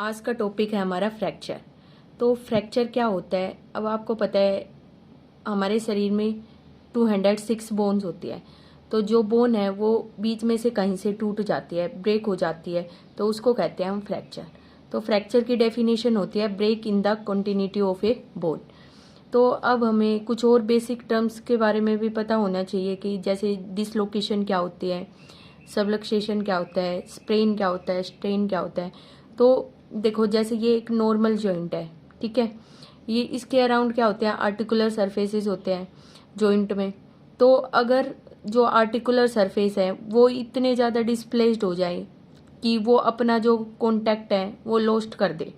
आज का टॉपिक है हमारा फ्रैक्चर। तो फ्रैक्चर क्या होता है? अब आपको पता है हमारे शरीर में 206 बोन्स होती है। तो जो बोन है वो बीच में से कहीं से टूट जाती है, ब्रेक हो जाती है, तो उसको कहते हैं हम फ्रैक्चर। तो फ्रैक्चर की डेफिनेशन होती है break in the continuity of a bone. तो अब हमें कुछ और बेसिक टर्म्स के बारे में भी पता होना चाहिए कि जैसे डिसलोकेशन क्या होती है, सबलक्सेशन क्या होता है, स्प्रेन क्या होता है, स्ट्रेन क्या होता है। तो देखो जैसे ये एक नॉर्मल जॉइंट है, ठीक है, ये इसके अराउंड क्या होते हैं, आर्टिकुलर सरफेसेस होते हैं जॉइंट में। तो अगर जो आर्टिकुलर सरफेस है वो इतने ज़्यादा डिस्प्लेस्ड हो जाए कि वो अपना जो कॉन्टैक्ट है वो लॉस्ट कर दे,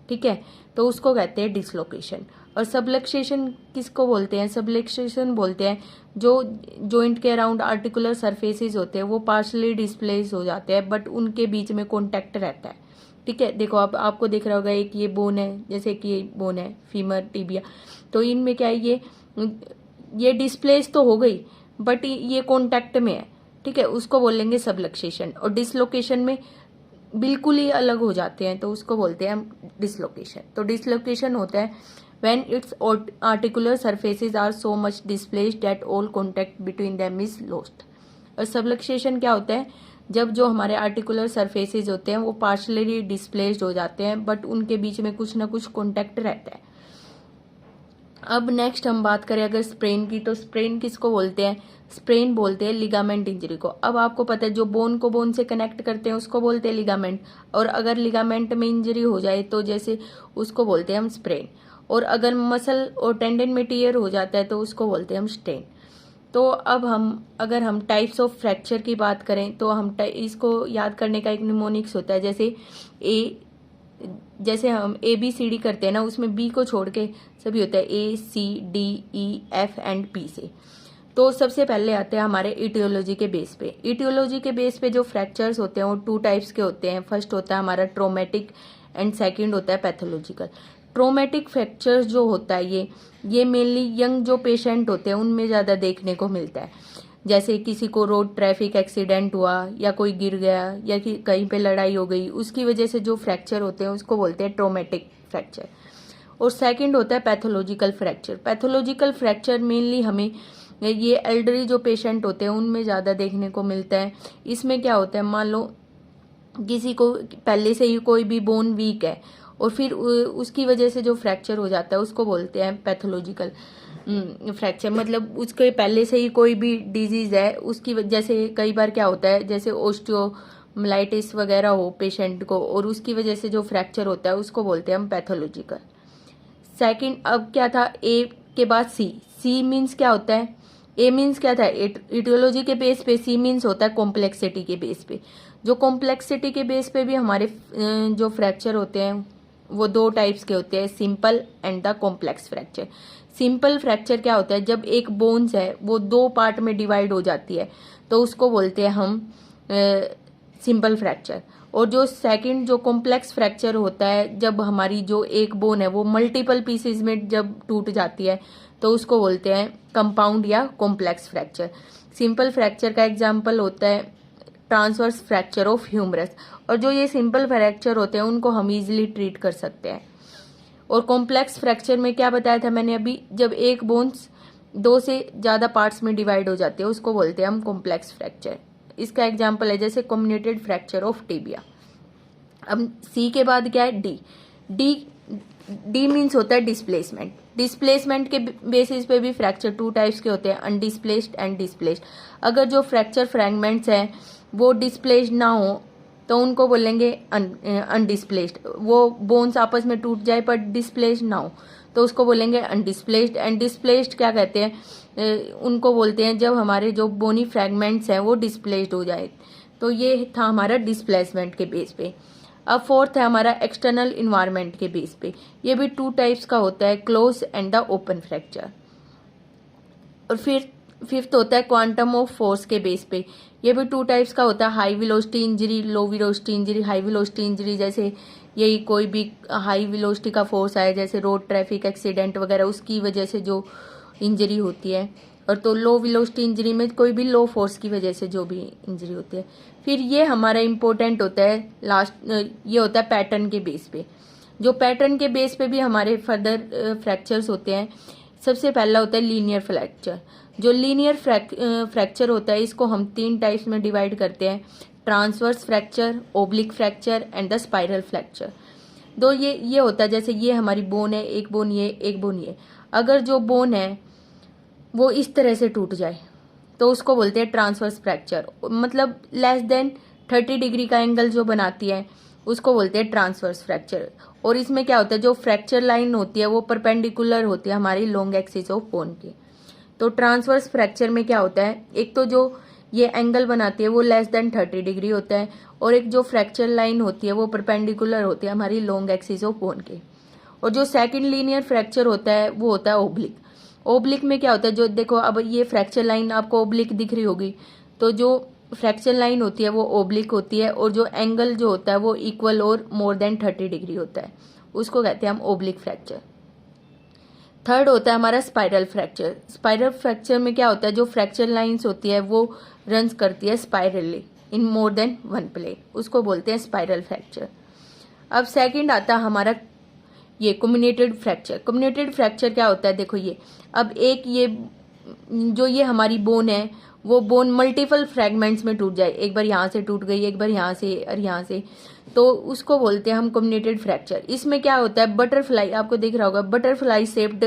ठीक है, तो उसको कहते हैं डिसलोकेशन। और सबलक्सेशन किसको बोलते हैं? सबलक्सेशन बोलते हैं जो जॉइंट के अराउंड आर्टिकुलर सरफेसेस होते हैं वो पार्शली डिस्प्लेस हो जाते हैं बट उनके बीच में कॉन्टैक्ट रहता है, ठीक है। देखो अब आपको दिख रहा होगा एक ये बोन है, जैसे कि ये बोन है फीमर टिबिया, तो इनमें क्या है, ये डिस्प्लेस तो हो गई बट ये कॉन्टैक्ट में है, ठीक है, उसको बोलेंगे सबलक्सेशन। और डिसलोकेशन में बिल्कुल ही अलग हो जाते हैं तो उसको बोलते हैं हम डिसलोकेशन। तो डिसलोकेशन होता है when its articular surfaces are so much displaced that all contact between them is lost. और सबलक्सेशन क्या होता है? जब जो हमारे आर्टिकुलर सरफेसेस होते हैं वो पार्शली डिस्प्लेस्ड हो जाते हैं बट उनके बीच में कुछ ना कुछ कॉन्टैक्ट रहता है। अब नेक्स्ट हम बात करें अगर स्प्रेन की, तो स्प्रेन किसको बोलते हैं? स्प्रेन बोलते हैं लिगामेंट इंजरी को। अब आपको पता है जो बोन को बोन से कनेक्ट करते हैं उसको बोलते हैं लिगामेंट, और अगर लिगामेंट में इंजरी हो जाए तो जैसे उसको बोलते हैं हम स्प्रेन। और अगर मसल और टेंडन में टीयर हो जाता है तो उसको बोलते हैं हम स्ट्रेन। तो अब अगर हम टाइप्स ऑफ फ्रैक्चर की बात करें तो हम इसको याद करने का एक निमोनिक्स होता है। जैसे हम ABCD करते हैं ना, उसमें B को छोड़ के सभी होता है ACDEF एंड P से। तो सबसे पहले आते हैं हमारे इटियोलॉजी के बेस पे। इटियोलॉजी के बेस पे जो फ्रैक्चर्स होते हैं वो 2 टाइप्स के होते हैं। फर्स्ट होता है हमारा ट्रोमेटिक एंड सेकंड होता है पैथोलॉजिकल। ट्रोमेटिक फ्रैक्चर्स जो होता है ये मेनली यंग जो पेशेंट होते हैं उनमें ज़्यादा देखने को मिलता है। जैसे किसी को रोड ट्रैफिक एक्सीडेंट हुआ या कोई गिर गया या कि कहीं पे लड़ाई हो गई, उसकी वजह से जो फ्रैक्चर होते हैं उसको बोलते हैं ट्रोमेटिक फ्रैक्चर। और सेकंड होता है pathological fracture. Pathological fracture mainly हमें ये एल्डरी जो पेशेंट होते हैं उनमें ज़्यादा देखने को मिलता है। इसमें क्या होता है, मान लो किसी को पहले से ही कोई भी बोन वीक है और फिर उसकी वजह से जो फ्रैक्चर हो जाता है उसको बोलते हैं पैथोलॉजिकल फ्रैक्चर। मतलब उसके पहले से ही कोई भी डिजीज है उसकी जैसे कई बार क्या होता है, जैसे ओस्टियोमाइलाइटिस वगैरह हो पेशेंट को और उसकी वजह से जो फ्रैक्चर होता है उसको बोलते हैं हम पैथोलॉजिकल। सेकंड अब क्या था, ए के बाद सी मीन्स क्या होता है? ए मीन्स क्या था? इटियोलॉजी के बेस पे। सी मीन्स होता है कॉम्प्लेक्सिटी के बेस पे। जो कॉम्प्लेक्सिटी के बेस पे भी हमारे जो फ्रैक्चर होते हैं वो 2 टाइप्स के होते हैं, simple and the complex fracture. Simple fracture क्या होता है? जब एक बोन्स है वो 2 पार्ट में डिवाइड हो जाती है तो उसको बोलते हैं हम सिंपल फ्रैक्चर। और जो सेकंड जो कॉम्प्लेक्स फ्रैक्चर होता है, जब हमारी जो एक बोन है वो मल्टीपल पीसेस में जब टूट जाती है तो उसको बोलते हैं कंपाउंड या कॉम्प्लेक्स फ्रैक्चर। सिंपल फ्रैक्चर का एग्जांपल होता है ट्रांसवर्स फ्रैक्चर ऑफ ह्यूमरस। और जो ये सिंपल फ्रैक्चर होते हैं उनको हम इजीली ट्रीट कर सकते हैं। और कॉम्प्लेक्स फ्रैक्चर में क्या बताया था मैंने अभी, जब एक बोन्स 2 से ज्यादा पार्ट्स में डिवाइड हो जाते हैं उसको बोलते हैं हम कॉम्प्लेक्स फ्रैक्चर। इसका एग्जांपल है जैसे कम्युनिकेटेड फ्रैक्चर ऑफ टिबिया। अब सी के बाद क्या है? डी मीन्स होता है डिस्प्लेसमेंट। डिस्प्लेसमेंट के बेसिस पे भी फ्रैक्चर 2 टाइप्स के होते हैं, अनडिस्प्लेस्ड एंड डिस्प्लेस्ड। अगर जो फ्रैक्चर फ्रैगमेंट्स हैं वो डिस्प्लेस्ड ना हो तो उनको बोलेंगे अनडिस्प्लेस्ड। वो बोन्स आपस में टूट जाए पर डिस्प्लेस्ड ना हो तो उसको बोलेंगे अनडिस्प्लेस्ड। एंड डिस्प्लेस्ड क्या कहते हैं? उनको बोलते हैं जब हमारे जो बोनी फ्रैगमेंट्स हैं वो डिस्प्लेस्ड हो जाए। तो ये था हमारा डिस्प्लेसमेंट के बेस पे। अब फोर्थ है हमारा एक्सटर्नल इन्वायरमेंट के बेस पे। ये भी 2 टाइप्स का होता है, close and the open fracture. और फिर फिफ्थ होता है क्वांटम ऑफ फोर्स के बेस पे। ये भी 2 टाइप्स का होता है, high velocity injury, low velocity injury. High velocity injury जैसे यही कोई भी हाई वेलोसिटी का फोर्स आए जैसे रोड ट्रैफिक एक्सीडेंट वगैरह उसकी वजह से जो इंजरी होती है। और तो लो वेलोसिटी इंजरी में कोई भी लो फोर्स की वजह से जो भी इंजरी होती है। फिर ये हमारा इम्पोर्टेंट होता है लास्ट, ये होता है पैटर्न के बेस पे। जो पैटर्न के बेस पे भी हमारे फर्दर फ्रैक्चर्स होते हैं। सबसे पहला होता है लीनियर फ्रैक्चर। जो लीनियर फ्रैक्चर होता है इसको हम 3 टाइप्स में डिवाइड करते हैं, transverse fracture, oblique fracture and the spiral fracture. दो ये होता है, जैसे ये हमारी बोन है, एक बोन ये, एक बोन ये। अगर जो बोन है वो इस तरह से टूट जाए तो उसको बोलते हैं ट्रांसवर्स फ्रैक्चर, मतलब लेस देन 30 डिग्री का एंगल जो बनाती है उसको बोलते हैं ट्रांसवर्स फ्रैक्चर। और इसमें क्या होता है, जो फ्रैक्चर लाइन होती है वो परपेंडिकुलर होती है हमारी लॉन्ग एक्सिस ऑफ बोन की। तो ट्रांसवर्स फ्रैक्चर में क्या होता है, एक तो जो ये एंगल बनाती है वो लेस देन 30 डिग्री होता है, और एक जो फ्रैक्चर लाइन होती है वो परपेंडिकुलर होती है हमारी लॉन्ग एक्सिस ऑफ बोन के। और जो सेकंड लीनियर फ्रैक्चर होता है वो होता है ओब्लिक। ओब्लिक में क्या होता है, जो देखो अब ये फ्रैक्चर लाइन आपको ओब्लिक दिख रही होगी, तो जो फ्रैक्चर लाइन होती है वो ओब्लिक होती है, और जो एंगल जो होता है वो इक्वल और मोर देन 30 डिग्री होता है, उसको कहते हैं हम ओब्लिक फ्रैक्चर। थर्ड होता है हमारा स्पाइरल फ्रैक्चर। स्पाइरल फ्रैक्चर में क्या होता है, जो फ्रैक्चर लाइंस होती है वो रन्स करती है स्पाइरली इन मोर देन वन प्लेन, उसको बोलते हैं स्पाइरल फ्रैक्चर। अब सेकंड आता है हमारा ये कम्युनेटेड फ्रैक्चर। कम्युनेटेड फ्रैक्चर क्या होता है, देखो ये अब एक ये जो ये हमारी बोन है वो बोन मल्टीपल फ्रैगमेंट्स में टूट जाए, एक बार यहाँ से टूट गई, एक बार यहाँ से और यहाँ से, तो उसको बोलते हैं हम कम्युनेटेड फ्रैक्चर। इसमें क्या होता है, बटरफ्लाई, आपको दिख रहा होगा, बटरफ्लाई शेप्ड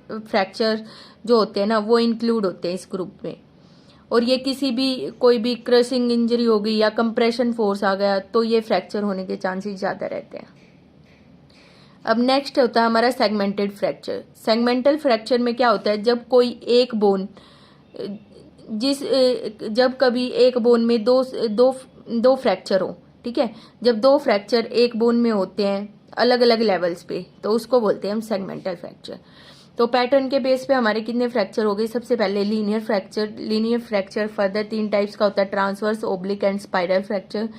फ्रैक्चर जो होते हैं ना वो इंक्लूड होते हैं इस ग्रुप में। और ये किसी भी कोई भी क्रशिंग इंजरी हो गई या कंप्रेशन फोर्स आ गया तो ये फ्रैक्चर होने के चांसेस ज्यादा रहते हैं। अब नेक्स्ट होता है हमारा सेगमेंटेड फ्रैक्चर। सेगमेंटल फ्रैक्चर में क्या होता है, जब कोई एक बोन जब कभी एक बोन में दो फ्रैक्चर हो, ठीक है, जब 2 फ्रैक्चर एक बोन में होते हैं अलग अलग लेवल्स पे तो उसको बोलते हैं हम सेगमेंटल फ्रैक्चर। तो पैटर्न के बेस पे हमारे कितने फ्रैक्चर हो गए, सबसे पहले linear fracture. Linear fracture further 3 types का होता है, transverse, oblique and spiral fracture.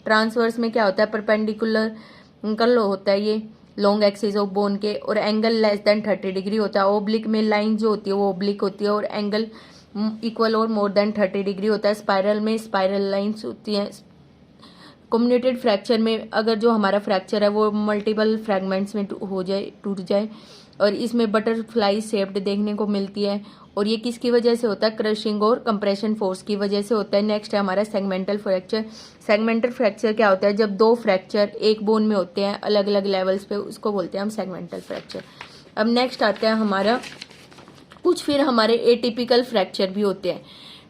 Transverse में क्या होता है, परपेंडिकुलर होता है ये लॉन्ग एक्सिस ऑफ बोन के, और एंगल लेस देन 30 डिग्री होता है। ओब्लिक में लाइन जो होती है वो ओब्लिक होती है और एंगल इक्वल और मोर देन 30 डिग्री होता है। स्पाइरल में स्पाइरल लाइंस होती हैं। कम्युनेटेड फ्रैक्चर में अगर जो हमारा फ्रैक्चर है वो मल्टीपल फ्रैगमेंट्स में हो जाए, टूट जाए, और इसमें बटरफ्लाई शेप्ड देखने को मिलती है, और ये किसकी वजह से होता है, क्रशिंग और कंप्रेशन फोर्स की वजह से होता है। नेक्स्ट है हमारा सेगमेंटल फ्रैक्चर। सेगमेंटल फ्रैक्चर क्या होता है, जब 2 फ्रैक्चर एक बोन में होते हैं अलग अलग लेवल्स पे, उसको बोलते हैं हम सेगमेंटल फ्रैक्चर। अब नेक्स्ट आता है हमारा कुछ फिर हमारे एटिपिकल फ्रैक्चर भी होते हैं,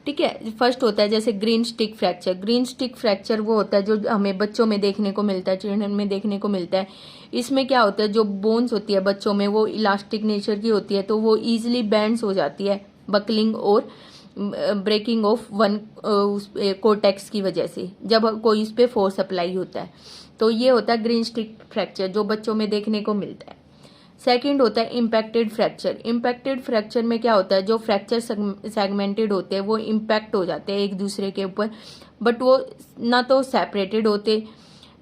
ठीक है। फर्स्ट होता है जैसे green stick fracture. Green stick fracture वो होता है जो हमें बच्चों में देखने को मिलता है, चिल्ड्रन में देखने को मिलता है। इसमें क्या होता है, जो बोन्स होती है बच्चों में वो इलास्टिक नेचर की होती है, तो वो इजीली बेंड्स हो जाती है बकलिंग और ब्रेकिंग ऑफ वन कोर्टेक्स की वजह से, जब कोई उस पर फोर्स अप्लाई होता है। तो ये होता है ग्रीन स्टिक फ्रैक्चर जो बच्चों में देखने को मिलता है। सेकंड होता है इम्पैक्टेड फ्रैक्चर। इम्पैक्टेड फ्रैक्चर में क्या होता है, जो फ्रैक्चर सेगमेंटेड होते हैं वो इम्पैक्ट हो जाते हैं एक दूसरे के ऊपर, बट वो ना तो सेपरेटेड होते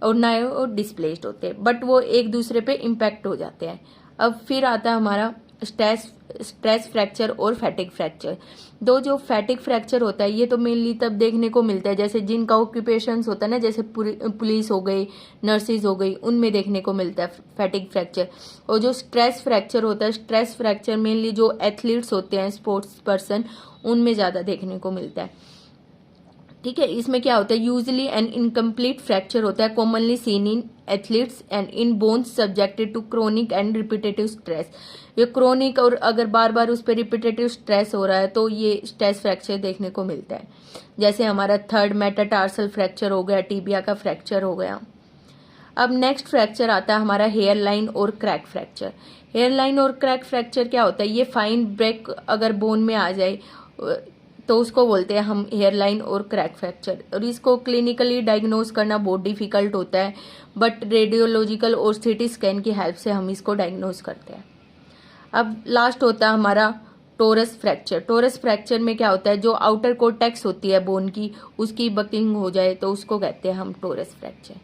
और ना वो डिस्प्लेस्ड होते, बट वो एक दूसरे पे इम्पैक्ट हो जाते हैं। अब फिर आता है हमारा स्ट्रेस फ्रैक्चर और फैटिक फ्रैक्चर। दो जो फैटिक फ्रैक्चर होता है ये तो मेनली तब देखने को मिलता है जैसे जिनका ऑक्यूपेशंस होता है ना, जैसे पुलिस हो गई, नर्सिस हो गई, उनमें देखने को मिलता है फैटिक फ्रैक्चर। और जो स्ट्रेस फ्रैक्चर होता है, स्ट्रेस फ्रैक्चर मेनली जो एथलीट्स होते हैं, स्पोर्ट्स पर्सन, उनमें ज्यादा देखने को मिलता है, ठीक है। इसमें क्या होता है, यूजुअली एन इनकम्प्लीट फ्रैक्चर होता है, commonly seen in athletes and in bones subjected to chronic and repetitive stress. ये क्रोनिक और अगर बार बार उस पर रिपीटेटिव स्ट्रेस हो रहा है तो ये स्ट्रेस फ्रैक्चर देखने को मिलता है। जैसे हमारा थर्ड मेटाटार्सल फ्रैक्चर हो गया, टीबिया का फ्रैक्चर हो गया। अब नेक्स्ट फ्रैक्चर आता है हमारा हेयर लाइन और क्रैक फ्रैक्चर। हेयर लाइन और क्रैक फ्रैक्चर क्या होता है, ये फाइन ब्रेक अगर बोन में आ जाए तो उसको बोलते हैं हम हेयर लाइन और क्रैक फ्रैक्चर। और इसको क्लिनिकली डायग्नोज करना बहुत डिफिकल्ट होता है, बट रेडियोलॉजिकल और सीटी स्कैन की हेल्प से हम इसको डायग्नोज करते हैं। अब लास्ट होता है हमारा टोरस फ्रैक्चर। टोरस फ्रैक्चर में क्या होता है, जो आउटर कोर्टेक्स होती है बोन की, उसकी बकिंग हो जाए तो उसको कहते हैं हम टोरस फ्रैक्चर।